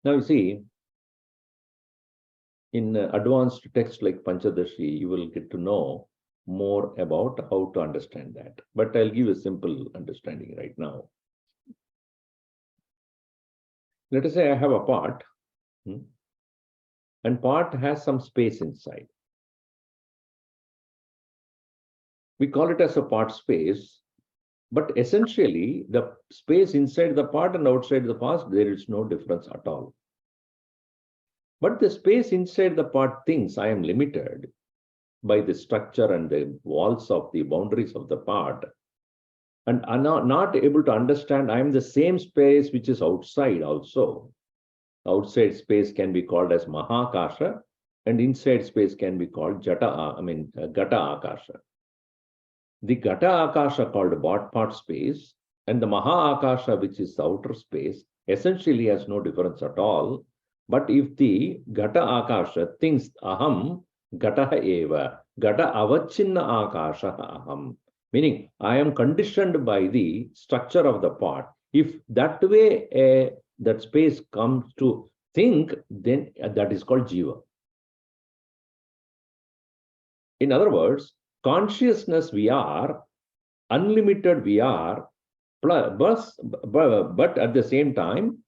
Now you see, in advanced texts like Panchadashi, you will get to know more about how to understand that. But I'll give a simple understanding right now. Let us say I have a pot, and pot has some space inside. We call it as a pot space, but essentially the space inside the pot and outside the pot, there is no difference at all. But the space inside the pot thinks I am limited by the structure and the walls of the boundaries of the pot, and are not able to understand I am the same space which is outside also. Outside space can be called as Mahakasha, and inside space can be called Gata Akasha. The Gata Akasha called pot space and the Maha Akasha, which is the outer space, essentially has no difference at all. But if the Gata Akasha thinks Aham Gataha Eva, Gata Avachinna Akasha Aham, meaning I am conditioned by the structure of the pot. If that way that space comes to think, then that is called Jiva. In other words, consciousness we are, unlimited we are, but at the same time,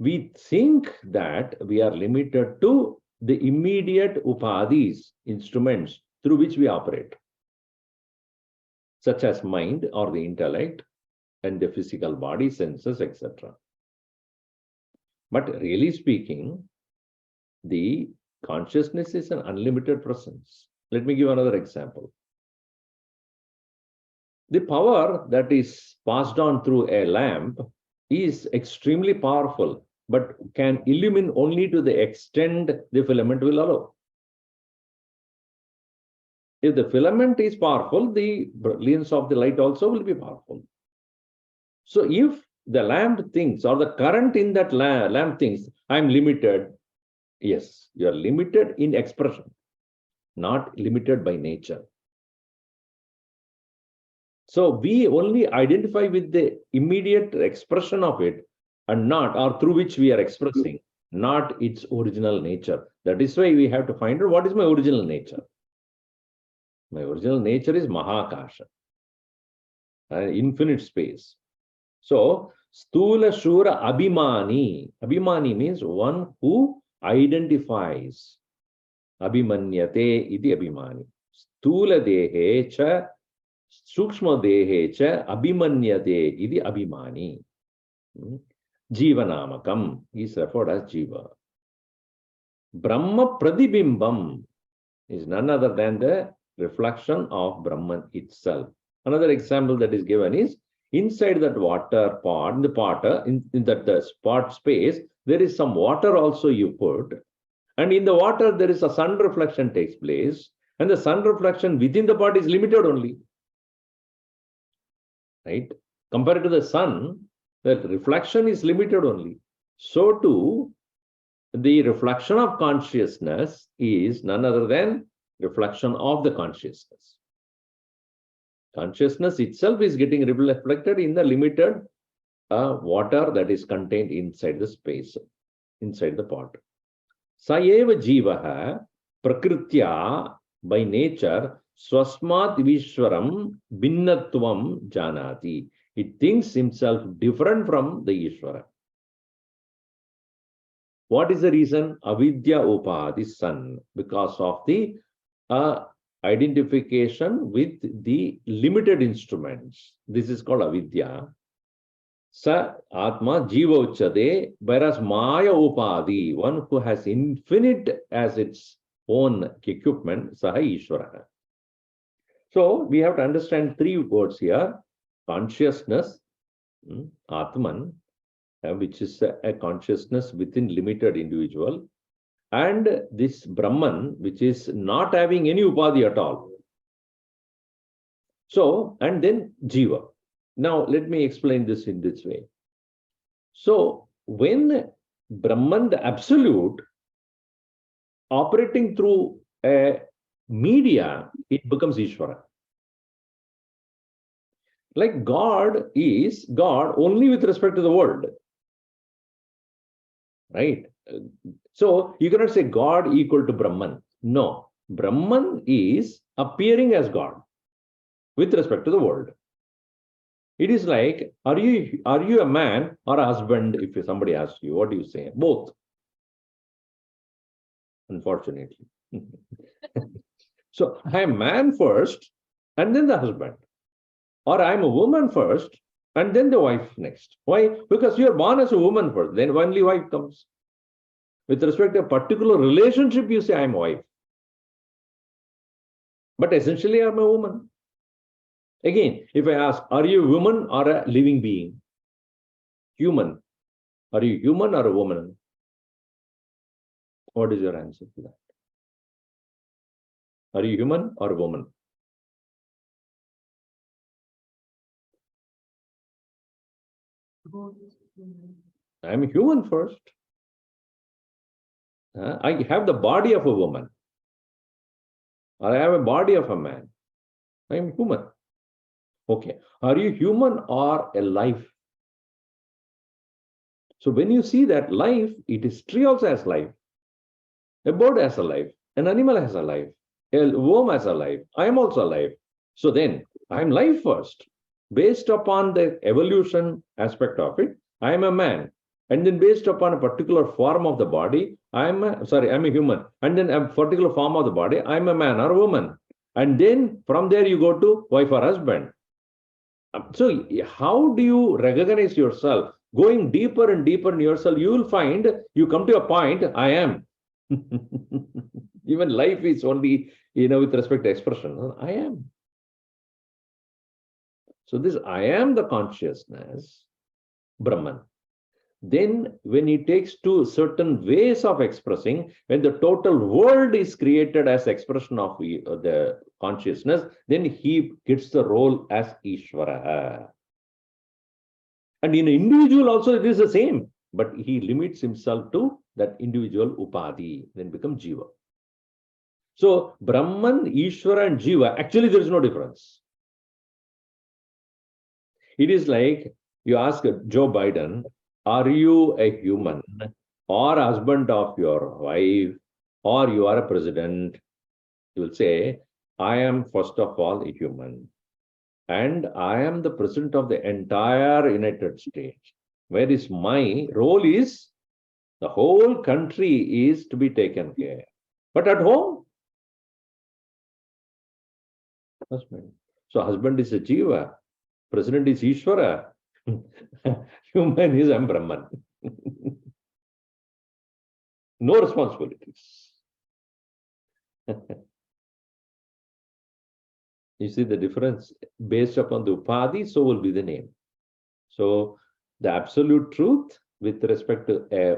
we think that we are limited to the immediate upadhis, instruments through which we operate, such as mind or the intellect and the physical body, senses, etc. But really speaking, the consciousness is an unlimited presence. Let me give another example. The power that is passed on through a lamp is extremely powerful, but can illumine only to the extent the filament will allow. If the filament is powerful, the brilliance of the light also will be powerful. So if the lamp thinks, or the current in that lamp thinks, I'm limited, yes, you are limited in expression, not limited by nature. So we only identify with the immediate expression of it and not, or through which we are expressing, not its original nature. That is why we have to find out what is my original nature. My original nature is Mahakasha, infinite space. So, Stula Shura Abhimani. Abhimani means one who identifies. Abhimanyate iti Abhimani. Stula Dehe cha Sukshma Dehe cha Abhimanyate iti Abhimani. Jivanamakam is referred as Jiva. Brahma Pradibimbam is none other than the reflection of Brahman itself. Another example that is given is inside that water pot, in the potter, in that spot space, there is some water also you put. And in the water, there is a sun reflection takes place. And the sun reflection within the pot is limited only. Right? Compared to the sun, the reflection is limited only. So too, the reflection of consciousness is none other than reflection of the consciousness. Consciousness itself is getting reflected in the limited water that is contained inside the space, inside the pot. Saeva jivaha prakritya, by nature, swasmat vishwaram binnatvam janati. It thinks himself different from the Ishvara. What is the reason? Avidya upadhi sun, because of the identification with the limited instruments. This is called avidya. Sa atma jiva uchade, whereas maya upadhi, one who has infinite as its own equipment, saha Ishvara. So we have to understand three words here: consciousness, Atman, which is a consciousness within limited individual, and this Brahman, which is not having any upadhi at all. So, and then Jiva. Now, let me explain this in this way. So, when Brahman, the absolute, operating through a media, it becomes Ishvara. Like God is God only with respect to the world. right? So you cannot say God equal to Brahman. No, Brahman is appearing as God with respect to the world. It is like, are you a man or a husband? If somebody asks you, what do you say? Both, unfortunately. So I am man first and then the husband. Or I'm a woman first and then the wife next. Why? Because you're born as a woman first, then only wife comes. With respect to a particular relationship, you say I'm a wife. But essentially, I'm a woman. Again, if I ask, are you a woman or a living being? Human. Are you human or a woman? What is your answer to that? Are you human or a woman? I'm a human first. I have the body of a woman. Or I have a body of a man. I'm human. Okay. Are you human or a life? So when you see that life, it is tree also has life. A bird has a life. An animal has a life. A worm has a life. I am also alive. So then I am life first. Based upon the evolution aspect of it, I am a man. And then based upon a particular form of the body, I'm a human. And then a particular form of the body, I'm a man or a woman. And then from there you go to wife or husband. So how do you recognize yourself? Going deeper and deeper in yourself, you will find you come to a point, I am. Even life is only, with respect to expression, I am. So this I am the consciousness, Brahman. Then when he takes to certain ways of expressing, when the total world is created as expression of the consciousness, then he gets the role as Ishvara. And in an individual also it is the same, but he limits himself to that individual upadhi, then become Jiva. So Brahman, Ishvara and Jiva, actually there is no difference. It is like you ask Joe Biden, are you a human or husband of your wife or you are a president? You will say, I am first of all a human and I am the president of the entire United States. Where is my role is the whole country is to be taken care. But at home, husband. So husband is a Jiva, president is Ishvara, human is Brahman. No responsibilities. You see the difference based upon the upadhi, so will be the name. So the absolute truth with respect to a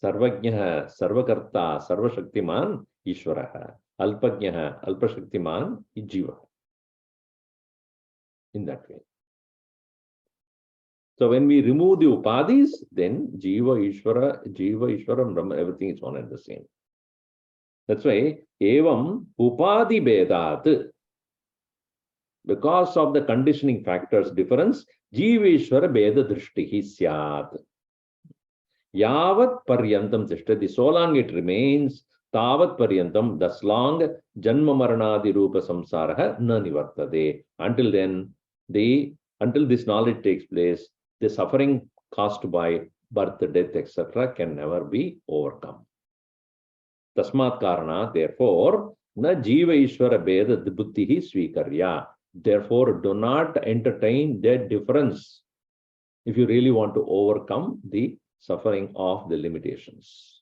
Sarvajnaha, Sarvakarta, Sarvashaktiman, Ishvaraha, Alpajnaha, Alpashaktiman, Jiva. In that way. So when we remove the upadhis, then Jiva, Ishvara, and Brahma, everything is one and the same. That's why, evam upadhi bedat, because of the conditioning factors difference, Jiveshwara beda drishtihi syat. Yavat paryantam tishtati, so long it remains, tavat paryantam, thus long, janma maranadi rupa samsaraha na nivartade. Until then, until this knowledge takes place, the suffering caused by birth, death, etc. can never be overcome. Tasmat karana, therefore, na jiva ishvara beda buddhihi svikarya. Therefore, do not entertain that difference if you really want to overcome the suffering of the limitations.